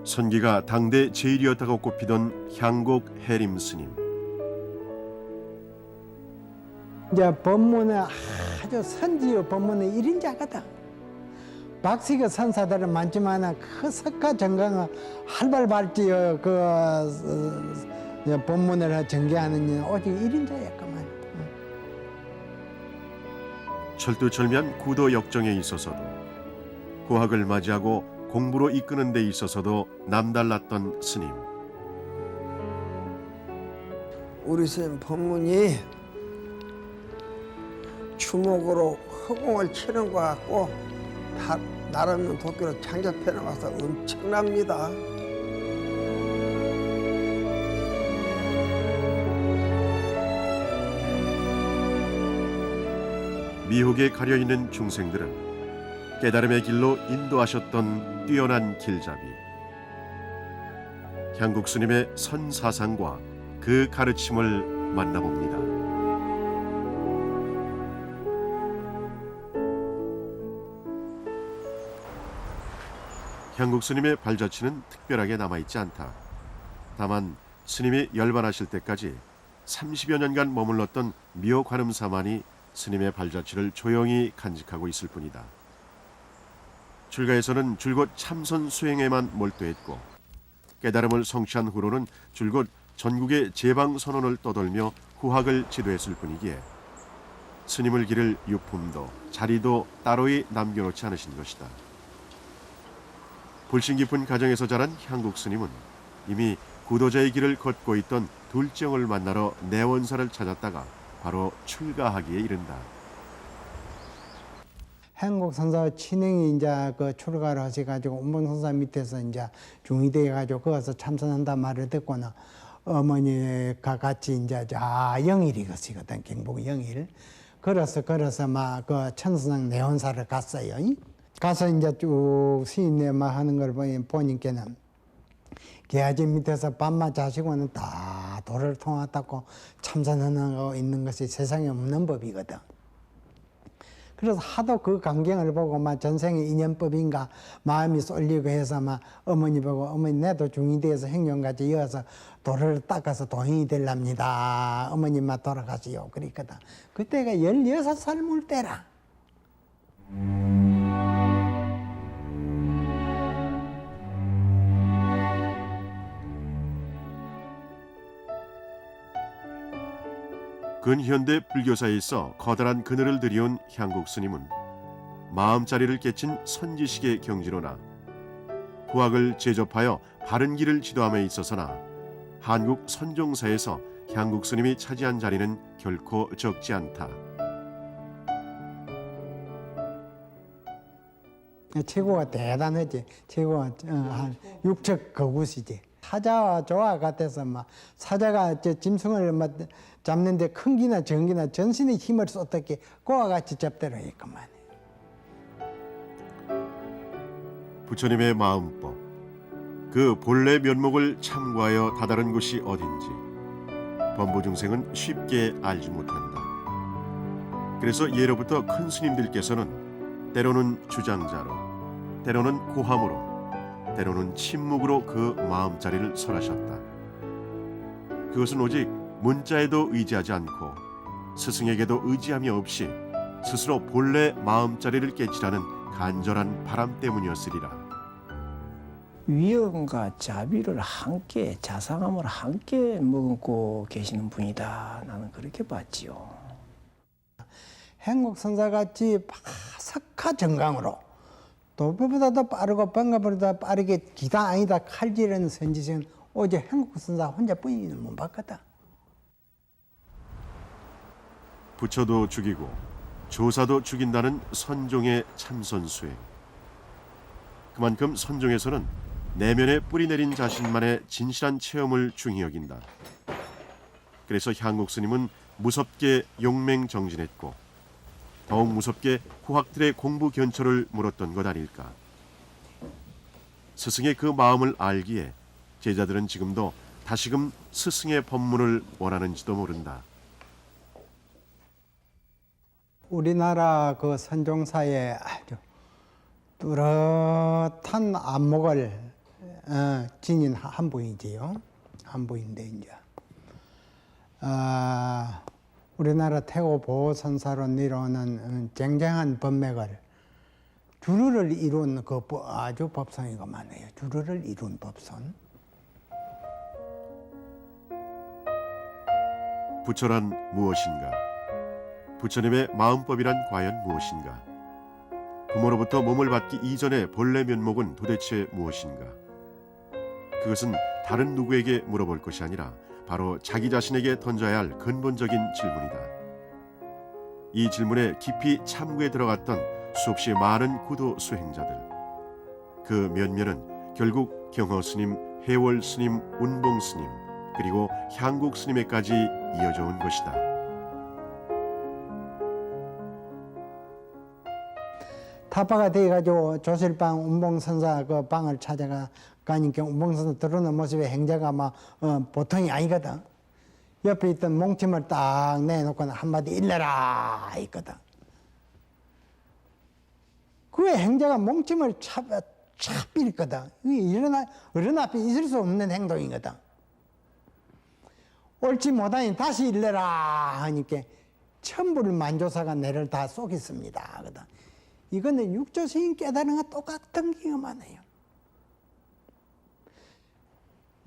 선기가 당대 제일이었다고 꼽히던 향곡 해림 스님. 이제 법문은 아주 선지의 법문의 1인자거든. 박식의 선사들은 많지만 그 석가 정강의 활발발지의 법문을 전개하는 이는 오직 1인자였구만. 철두철미한 구도 역정에 있어서도 고학을 맞이하고 공부로 이끄는 데 있어서도 남달랐던 스님. 우리 스님 법문이 주먹으로 허공을 치는 것 같고 다 나름 도끼로 창작해 나와서 엄청납니다. 미혹에 가려있는 중생들은 깨달음의 길로 인도하셨던 뛰어난 길잡이. 향국 스님의 선사상과 그 가르침을 만나봅니다. 향국 스님의 발자취는 특별하게 남아있지 않다. 다만 스님이 열반하실 때까지 30여 년간 머물렀던 미호관음사만이 스님의 발자취를 조용히 간직하고 있을 뿐이다. 출가에서는 줄곧 참선 수행에만 몰두했고 깨달음을 성취한 후로는 줄곧 전국의 제방 선언을 떠돌며 후학을 지도했을 뿐이기에 스님을 기를 유품도 자리도 따로이 남겨놓지 않으신 것이다. 불신 깊은 가정에서 자란 향국 스님은 이미 구도자의 길을 걷고 있던 둘정을 만나러 내원사를 찾았다가 바로 출가하기에 이른다. 행곡선사 친행이 이제 그 출가를 하셔가지고 운봉선사 밑에서 이제 중위돼 가지고 거기서 참선한다 말을 듣고는 어머니가 같이 이제 영일이 것이거든. 경북 영일. 걸어서 막 그 천선상 내원사를 갔어요. 가서 이제 쭉 시인네만 하는 걸 보니까는 개아지 밑에서 밥만 자시고는 다 도를 통하다고 참선하고 있는 것이 세상에 없는 법이거든. 그래서 하도 그 광경을 보고 막 전생의 인연법인가 마음이 쏠리고 해서 막 어머니 보고 어머니 내도 중이대에서 행령같이 이어서 도를 닦아서 도인이 되랍니다. 어머님만 돌아가시오. 그랬거든. 그때가 16살 물 때라. 근현대 불교사에 있어 커다란 그늘을 들이온 향국 스님은 마음자리를 깨친 선지식의 경지로나 후학을 제접하여 바른 길을 지도함에 있어서나 한국 선종사에서 향국 스님이 차지한 자리는 결코 적지 않다. 최고가 대단하지. 최고가 한 육척 거구시지. 사자와 조화 같아서 막 사자가 짐승을 막 잡는데 큰 기나 전기나 전신의 힘을 쏟았기에 그와 같이 접대로 했구만. 부처님의 마음법, 그 본래 면목을 참고하여 다다른 곳이 어딘지 범부 중생은 쉽게 알지 못한다. 그래서 예로부터 큰 스님들께서는 때로는 주장자로, 때로는 고함으로, 때로는 침묵으로 그 마음자리를 설하셨다. 그것은 오직 문자에도 의지하지 않고 스승에게도 의지함이 없이 스스로 본래 마음자리를 깨치라는 간절한 바람 때문이었으리라. 위엄과 자비를 함께, 자상함을 함께 머금고 계시는 분이다. 나는 그렇게 봤지요. 행곡선사같이 석가 정강으로 도표보다도 빠르고 번가보다 빠르게 기다 아니다 칼질하는 선지식은 오직 행곡선사 혼자뿐이는 못 봤거든. 부처도 죽이고 조사도 죽인다는 선종의 참선 수행. 그만큼 선종에서는 내면에 뿌리 내린 자신만의 진실한 체험을 중히 여긴다. 그래서 향국 스님은 무섭게 용맹정진했고 더욱 무섭게 후학들의 공부 견처를 물었던 것 아닐까. 스승의 그 마음을 알기에 제자들은 지금도 다시금 스승의 법문을 원하는지도 모른다. 우리나라 그 선종사에 아주 뚜렷한 안목을 진인 한부이지요. 한부인데 이제 우리나라 태고 보호선사로 이루는 쟁쟁한 법맥을 주류를 이룬 그 아주 법선이가 많아요. 주류를 이룬 법선. 부처란 무엇인가? 부처님의 마음법이란 과연 무엇인가? 부모로부터 몸을 받기 이전의 본래 면목은 도대체 무엇인가? 그것은 다른 누구에게 물어볼 것이 아니라 바로 자기 자신에게 던져야 할 근본적인 질문이다. 이 질문에 깊이 참고에 들어갔던 수없이 많은 구도 수행자들. 그 면면은 결국 경허 스님, 해월 스님, 운봉 스님, 그리고 향국 스님에까지 이어져 온 것이다. 타파가 돼가지고 조실방 운봉선사 그 방을 가니까 운봉선사 들어오는 모습에 행자가 막 보통이 아니거든. 옆에 있던 몽침을 딱 내놓고 한마디 일러라 있거든. 그에 행자가 몽침을 찹 빌거든. 이게 어른 앞에 있을 수 없는 행동이거든. 옳지 못하니 다시 일러라 하니까 천불 만조사가 내를 다 쏘겠습니다 하거든. 이거는 육조 스님 깨달은 거 똑같은 기가 많아요.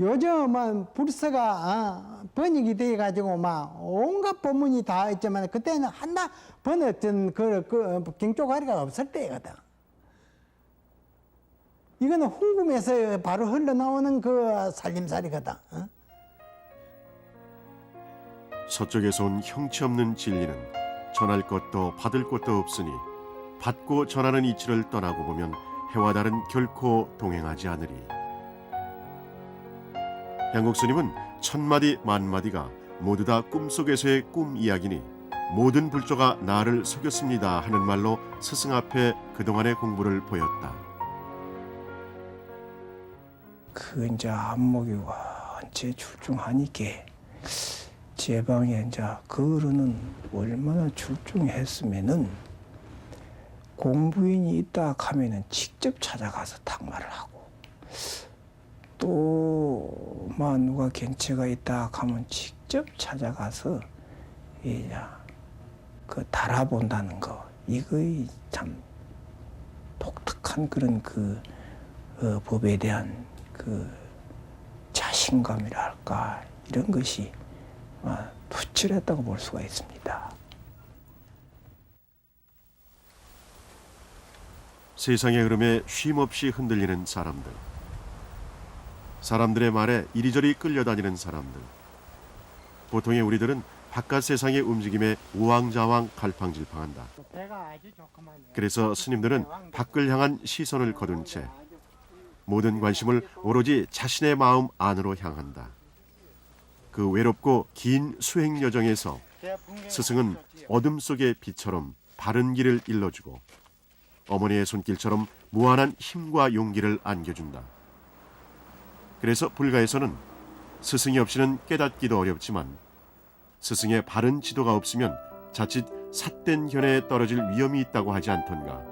요즘은 불서가 번역이 돼 가지고 막 온갖 법문이 다 있지만 그때는 하나 번역된 그 경조가리가 없을 때거든. 이거는 훈금에서 바로 흘러나오는 그 살림살이거든. 서쪽에서 온 형체 없는 진리는 전할 것도 받을 것도 없으니 받고 전하는 이치를 떠나고 보면 해와 달은 결코 동행하지 않으리. 향국 스님은 천마디 만마디가 모두 다 꿈속에서의 꿈 이야기니 모든 불조가 나를 속였습니다 하는 말로 스승 앞에 그동안의 공부를 보였다. 그 이제 안목이 완전 출중하니까 제 방에 이제 그거는 얼마나 출중했으면은 공부인이 있다 하면은 직접 찾아가서 탁말을 하고 또 누가 견체가 있다 하면 직접 찾아가서 이제 그 달아본다는 거 이거 참 독특한 그런 그 법에 대한 그 자신감이라 할까 이런 것이 투철했다고 볼 수가 있습니다. 세상의 흐름에 쉼없이 흔들리는 사람들. 사람들의 말에 이리저리 끌려다니는 사람들. 보통의 우리들은 바깥 세상의 움직임에 우왕좌왕 갈팡질팡한다. 그래서 스님들은 밖을 향한 시선을 거둔 채 모든 관심을 오로지 자신의 마음 안으로 향한다. 그 외롭고 긴 수행 여정에서 스승은 어둠 속의 빛처럼 바른 길을 일러주고 어머니의 손길처럼 무한한 힘과 용기를 안겨준다. 그래서 불가에서는 스승이 없이는 깨닫기도 어렵지만 스승의 바른 지도가 없으면 자칫 삿된 견해에 떨어질 위험이 있다고 하지 않던가.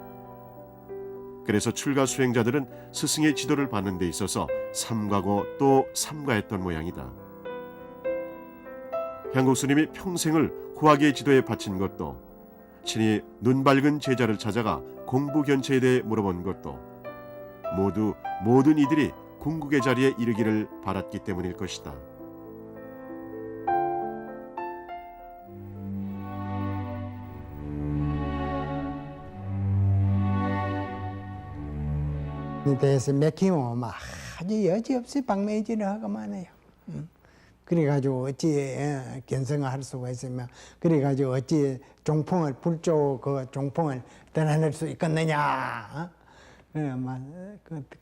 그래서 출가 수행자들은 스승의 지도를 받는 데 있어서 삼가고 또 삼가했던 모양이다. 향국 스님이 평생을 후학의 지도에 바친 것도 친히 눈 밝은 제자를 찾아가 공부 견체에 대해 물어본 것도 모두 모든 이들이 궁극의 자리에 이르기를 바랐기 때문일 것이다. 이 대해서 맥히면 아주 여지없이 방매질을 하고만 해요. 그래가지고 어찌 견성을 할 수가 있으며 그래가지고 어찌 종풍을 불조 그 종풍을 떠나낼 수 있겠느냐.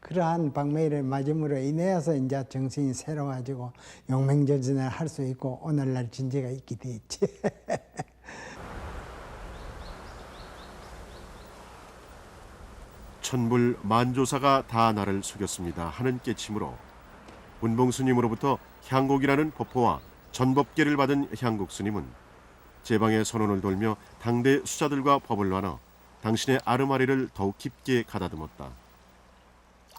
그러한 방매를 맞음으로 인해서 이제 정신이 새로워가지고 용맹전진을 할 수 있고 오늘날 진지가 있게 됐지. 천불 만조사가 다 나를 속였습니다 하는 깨침으로 운봉스님으로부터 향곡이라는 법호와 전법계를 받은 향국 스님은 제방의 선원을 돌며 당대 수자들과 법을 나눠 당신의 아르마리를 더욱 깊게 가다듬었다.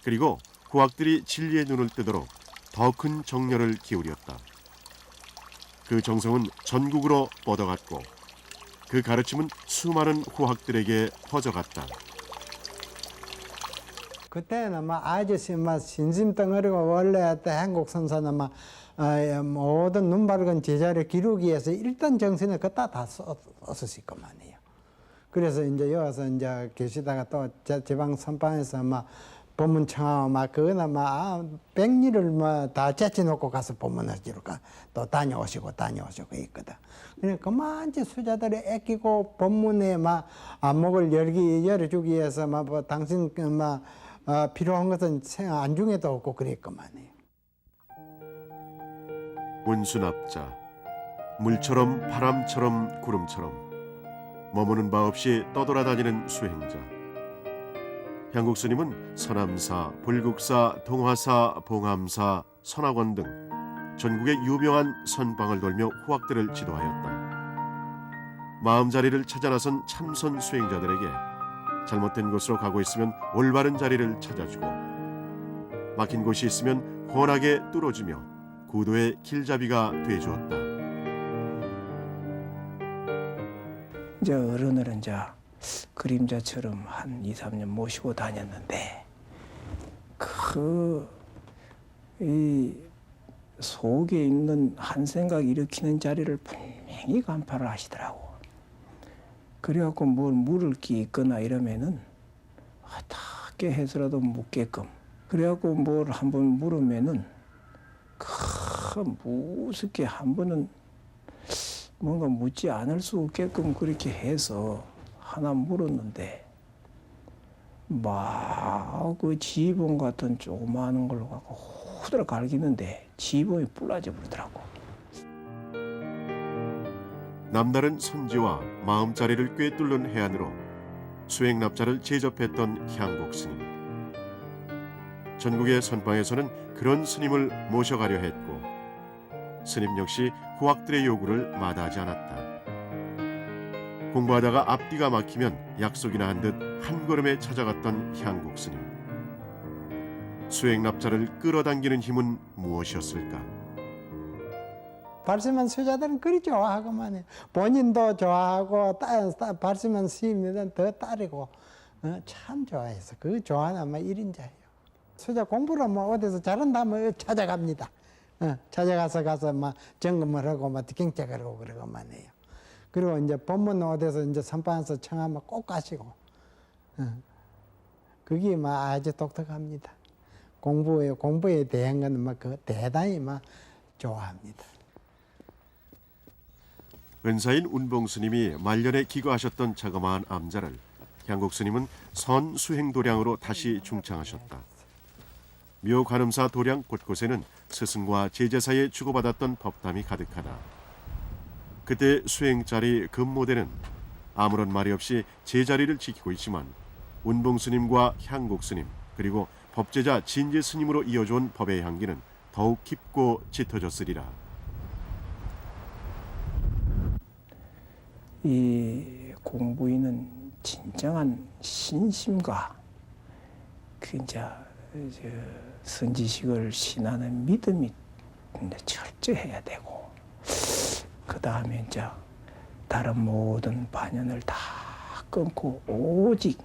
그리고 후학들이 진리의 눈을 뜨도록 더 큰 정열을 기울였다. 그 정성은 전국으로 뻗어갔고 그 가르침은 수많은 후학들에게 퍼져갔다. 그때는 아저씨 신심덩어리고 원래 한국 선사는 모든 눈 밝은 제자를 기르기 위해서 일단 정신을 갖다 다 썼을 것만이에요. 그래서 이제 여기서 이제 계시다가 또 지방 선방에서 법문 청하고 그거는 백리를 다 제쳐놓고 가서 법문하시러 또 다녀오시고 있거든. 그러니까 그만 이제 수자들이 애끼고 법문에 안목을 열어주기 위해서 당신 필요한 것은 안중에도 없고 그랬구만요. 운수납자, 물처럼 바람처럼 구름처럼 머무는 바 없이 떠돌아다니는 수행자. 향국스님은 서남사, 불국사, 동화사, 봉암사, 선학원 등 전국의 유명한 선방을 돌며 후학들을 지도하였다. 마음자리를 찾아 나선 참선 수행자들에게 잘못된 곳으로 가고 있으면 올바른 자리를 찾아주고 막힌 곳이 있으면 훤하게 뚫어주며 구도의 길잡이가 되주었다. 이제 어른을 이제 그림자처럼 한 2, 3년 모시고 다녔는데 이 속에 있는 한 생각 일으키는 자리를 분명히 간파를 하시더라고. 그래갖고 물을 끼거나 이러면은 어떻게 해서라도 묻게끔. 그래갖고 뭘 한번 물으면은 무섭게 한 번은 뭔가 묻지 않을 수 없게끔 그렇게 해서 하나 물었는데 그 지붕 같은 조그마한 걸로 갖고 후드락 갈기는데 지붕이 불라져 버리더라고. 남다른 선지와 마음자리를 꿰뚫는 해안으로 수행납자를 제접했던 향국스님. 전국의 선방에서는 그런 스님을 모셔가려 했고 스님 역시 후학들의 요구를 마다하지 않았다. 공부하다가 앞뒤가 막히면 약속이나 한 듯 한 걸음에 찾아갔던 향국스님. 수행납자를 끌어당기는 힘은 무엇이었을까? 발심한 수자들은 그리 좋아하고만 해요. 본인도 좋아하고 발심한 스님들은 더 따르고 참 좋아해서 그 좋아하는 일인자예요. 수자 공부를 어디서 잘한다면 찾아갑니다. 찾아가서 점검을 하고 경책을 하고 그러고만 해요. 그리고 이제 법문 어디서 이제 선방에서 청하면 꼭 가시고 그게 아주 독특합니다. 공부에 대한 건 대단히 좋아합니다. 은사인 운봉스님이 말년에 기거하셨던 자그마한 암자를 향국스님은 선수행도량으로 다시 중창하셨다. 묘 관음사 도량 곳곳에는 스승과 제자 사이에 주고받았던 법담이 가득하다. 그때 수행자리 금모대는 아무런 말이 없이 제자리를 지키고 있지만 운봉스님과 향국스님 그리고 법제자 진제스님으로 이어져온 법의 향기는 더욱 깊고 짙어졌으리라. 이 공부인은 진정한 신심과 선지식을 신하는 믿음이 철저해야 되고 그 다음에 이제 다른 모든 반연을 다 끊고 오직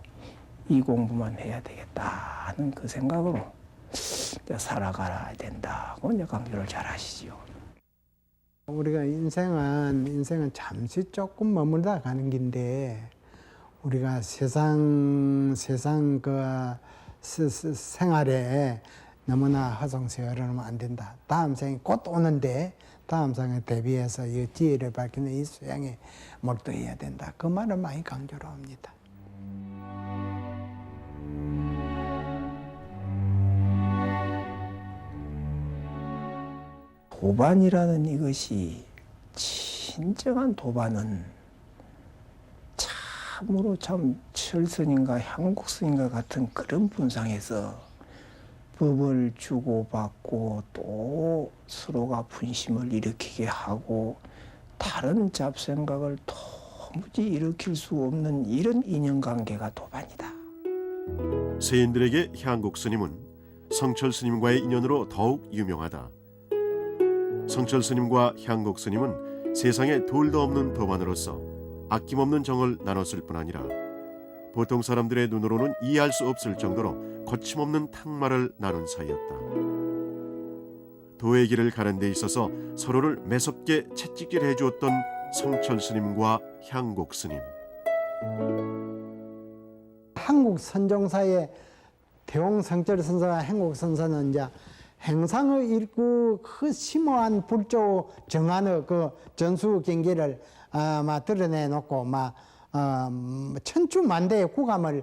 이 공부만 해야 되겠다는 그 생각으로 살아가야 된다고 이제 강조를 잘 하시죠. 우리가 인생은 잠시 조금 머물다 가는 긴데 우리가 세상 생활에 너무나 허송세월하면 안 된다. 다음 생이 곧 오는데 다음 생에 대비해서 이 지혜를 밝히는 이 수양에 몰두해야 된다. 그 말을 많이 강조를 합니다. 도반이라는 이것이 진정한 도반은 참으로 철스님과 향국스님과 같은 그런 분상에서 법을 주고받고 또 서로가 분심을 일으키게 하고 다른 잡생각을 도무지 일으킬 수 없는 이런 인연관계가 도반이다. 세인들에게 향국스님은 성철 스님과의 인연으로 더욱 유명하다. 성철 스님과 향곡 스님은 세상에 돌도 없는 법안으로서 아낌없는 정을 나눴을 뿐 아니라 보통 사람들의 눈으로는 이해할 수 없을 정도로 거침없는 탁말을 나눈 사이였다. 도의 길을 가는 데 있어서 서로를 매섭게 채찍질해 주었던 성철 스님과 향곡 스님. 한국 선종사의 대홍 성철 선사와 행곡 선사는 이제 행상의 일구 그 심오한 불조 정안의 그 전수 경계를 드러내 놓고 천추만대의 국감을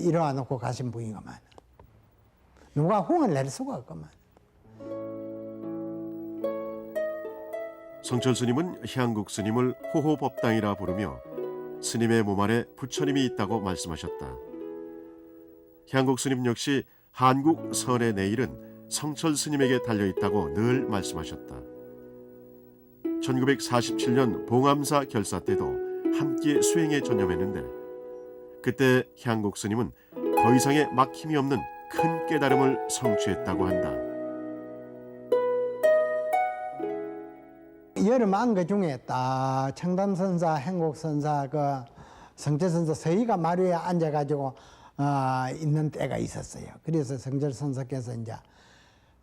이뤄 놓고 가신 분이구만. 누가 홍을 낼 수가 없구만. 성철 스님은 향곡 스님을 호호법당이라 부르며 스님의 몸 안에 부처님이 있다고 말씀하셨다. 향곡 스님 역시 한국 선의 내일은 성철 스님에게 달려있다고 늘 말씀하셨다. 1947년 봉암사 결사 때도 함께 수행에 전념했는데 그때 향곡 스님은 더 이상의 막힘이 없는 큰 깨달음을 성취했다고 한다. 여름 안거 중에 딱 청담선사, 행곡선사, 그 성철선사 서희가 말 위에 앉아가지고 있는 때가 있었어요. 그래서 성철선사께서 이제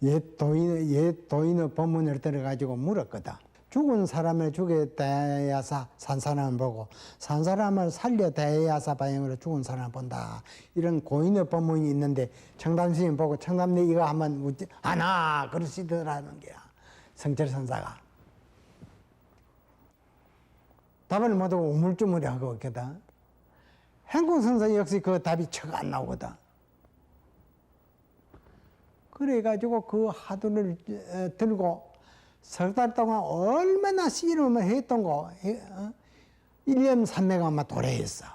옛 도인의 법문을 들어가지고 물었거든. 죽은 사람을 죽여대야사 산 사람을 보고 산 사람을 살려대야사 방향으로 죽은 사람을 본다. 이런 고인의 법문이 있는데 청담스님 보고 청담네 이거 한번 묻지 않아 그러시더라는 거야. 성철선사가. 답을 못하고 우물쭈물하고 있거든. 행궁선사 역시 그 답이 척 안 나오거든. 그래가지고 그 화두를 들고 석 달 동안 얼마나 씨름을 했던 거. 일념 삼매가 아마 도래했어.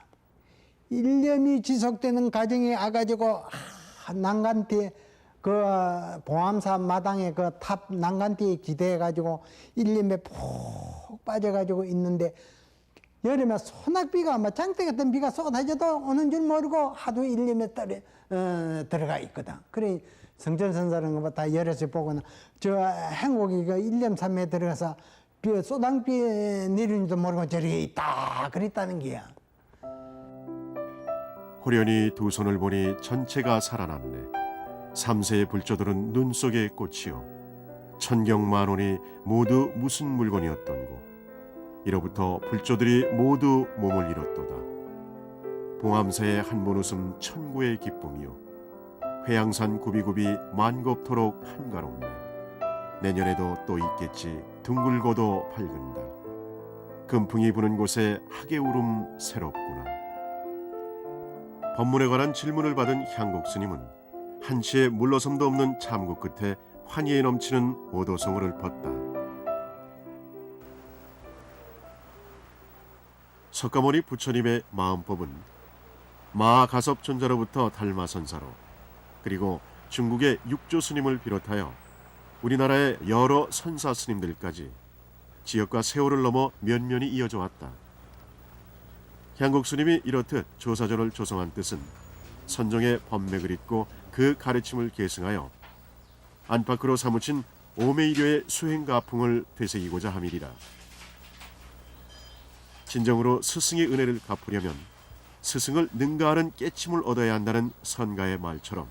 일념이 지속되는 과정에 와가지고 난간뒤에 그 봉암사 마당에 그 탑 난간뒤에 기대해가지고 일념에 푹 빠져가지고 있는데 여름에 소낙비가 아마 장대 같은 비가 쏟아져도 오는 줄 모르고 하도 일념에 들어가 있거든. 그래 성철선사라는 것보다 열에서 보고는 저 행곡이 그 일념삼매에 들어가서 소낙비 내리는지도 모르고 저리에 있다 그랬다는 게야. 호련히 두 손을 보니 전체가 살아났네. 삼세의 불조들은 눈 속에 꽃이요 천경만원이 모두 무슨 물건이었던고. 이로부터 불조들이 모두 몸을 잃었도다. 봉암사의 한번 웃음 천구의 기쁨이요 회양산 구비구비 만겁토록 한가롭네. 내년에도 또 있겠지 둥글고도 밝은 달. 금풍이 부는 곳에 하계 울음 새롭구나. 법문에 관한 질문을 받은 향곡 스님은 한치의 물러섬도 없는 참고 끝에 환희에 넘치는 오도성을 읊었다. 석가모니 부처님의 마음법은 마가섭존자로부터 달마선사로 그리고 중국의 육조 스님을 비롯하여 우리나라의 여러 선사 스님들까지 지역과 세월을 넘어 면면이 이어져 왔다. 향곡 스님이 이렇듯 조사전을 조성한 뜻은 선종의 법맥을 잇고 그 가르침을 계승하여 안팎으로 사무친 오매이료의 수행가풍을 되새기고자 함이리라. 진정으로 스승의 은혜를 갚으려면 스승을 능가하는 깨침을 얻어야 한다는 선가의 말처럼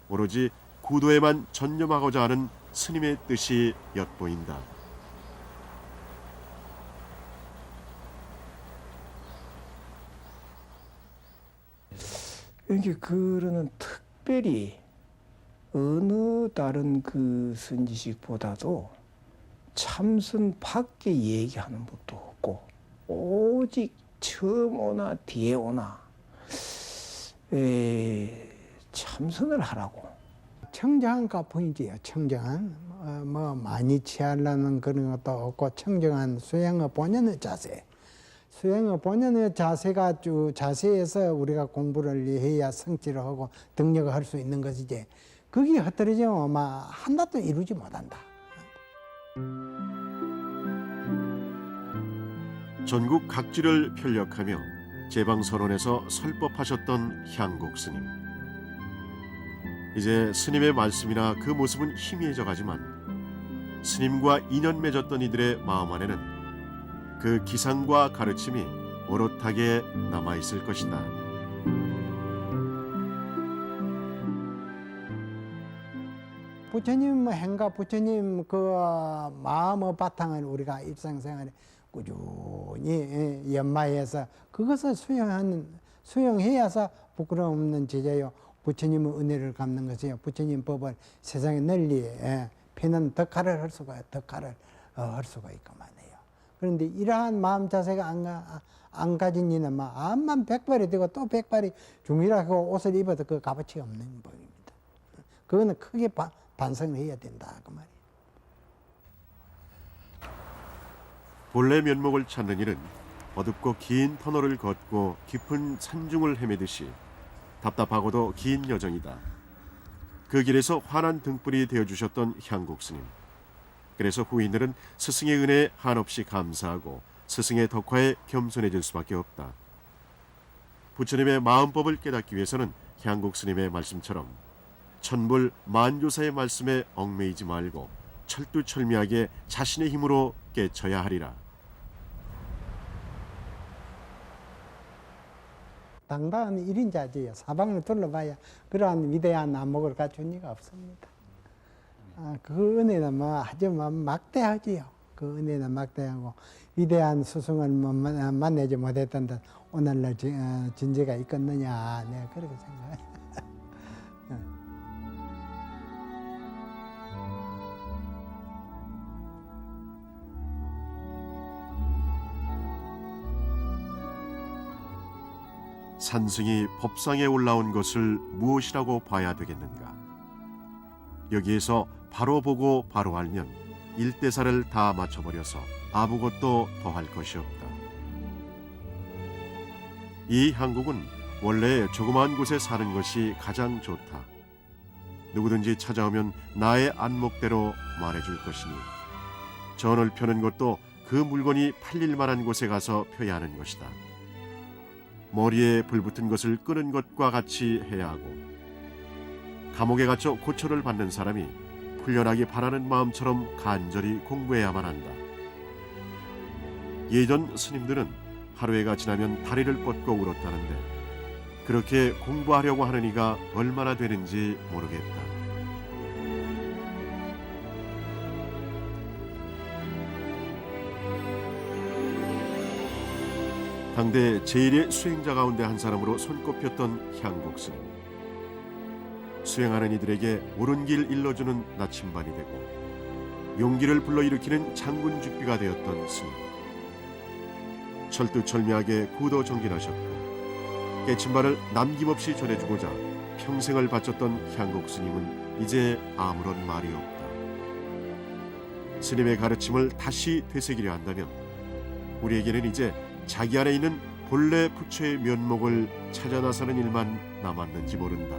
오로지 구도에만 전념하고자 하는 스님의 뜻이 엿보인다. 이게 그러는 특별히 어느 다른 그 선지식보다도 참선 밖에 얘기하는 것도 없고 오직 처음 오나 뒤에 오나 참선을 하라고. 청정한 가풍이지요. 청정한 뭐 많이 취하려는 그런 것도 없고 청정한 수행의 본연의 자세. 수행의 본연의 자세가 자세에서 우리가 공부를 해야 성취를 하고 등력을 할 수 있는 것이지. 그게 흩어지면 아마 한나도 이루지 못한다. 전국 각지를 편력하며 제방선언에서 설법하셨던 향곡 스님. 이제 스님의 말씀이나 그 모습은 희미해져 가지만 스님과 인연 맺었던 이들의 마음 안에는 그 기상과 가르침이 오롯하게 남아 있을 것이다. 부처님 행가, 부처님 그 마음의 바탕을 우리가 일상생활에 꾸준히 연마해서 그것을 수용해야서 부끄러움 없는 제자요. 부처님의 은혜를 갚는 것이요. 부처님 법을 세상에 널리 피는 덕화를 할 수가 있고만해요. 그런데 이러한 마음 자세가 안 가진 이는 막 암만 100발이 되고 또 100발이 중이라고 옷을 입어도 그 값어치가 없는 법입니다. 그거는 크게 반성을 해야 된다 그 말이에요. 본래 면목을 찾는 일은 어둡고 긴 터널을 걷고 깊은 산중을 헤매듯이 답답하고도 긴 여정이다. 그 길에서 환한 등불이 되어주셨던 향국 스님. 그래서 후인들은 스승의 은혜에 한없이 감사하고 스승의 덕화에 겸손해질 수밖에 없다. 부처님의 마음법을 깨닫기 위해서는 향국 스님의 말씀처럼 천불 만조사의 말씀에 얽매이지 말고 철두철미하게 자신의 힘으로 깨쳐야 하리라. 당당한 일인자지요. 사방을 둘러봐야 그러한 위대한 안목을 갖춘 이가 없습니다. 그 은혜는 아주 막대하지요. 그 은혜는 막대하고 위대한 스승을 만나지 못했던 오늘날 진재가 있겠느냐, 내가 그렇게 생각해요. 산승이 법상에 올라온 것을 무엇이라고 봐야 되겠는가? 여기에서 바로 보고 바로 알면 일대사를 다 맞춰버려서 아무것도 더할 것이 없다. 이 한국은 원래 조그마한 곳에 사는 것이 가장 좋다. 누구든지 찾아오면 나의 안목대로 말해줄 것이니 전을 펴는 것도 그 물건이 팔릴 만한 곳에 가서 펴야 하는 것이다. 머리에 불붙은 것을 끄는 것과 같이 해야 하고 감옥에 갇혀 고초를 받는 사람이 풀려나기 바라는 마음처럼 간절히 공부해야만 한다. 예전 스님들은 하루해가 지나면 다리를 뻗고 울었다는데 그렇게 공부하려고 하는 이가 얼마나 되는지 모르겠다. 당대 제1의 수행자 가운데 한 사람으로 손꼽혔던 향국 스님. 수행하는 이들에게 옳은 길 일러주는 나침반이 되고 용기를 불러일으키는 장군 죽비가 되었던 스님. 철두철미하게 구도정진하셨고 깨친 바를 남김없이 전해주고자 평생을 바쳤던 향국 스님은 이제 아무런 말이 없다. 스님의 가르침을 다시 되새기려 한다면 우리에게는 이제 자기 안에 있는 본래 부처의 면목을 찾아 나서는 일만 남았는지 모른다.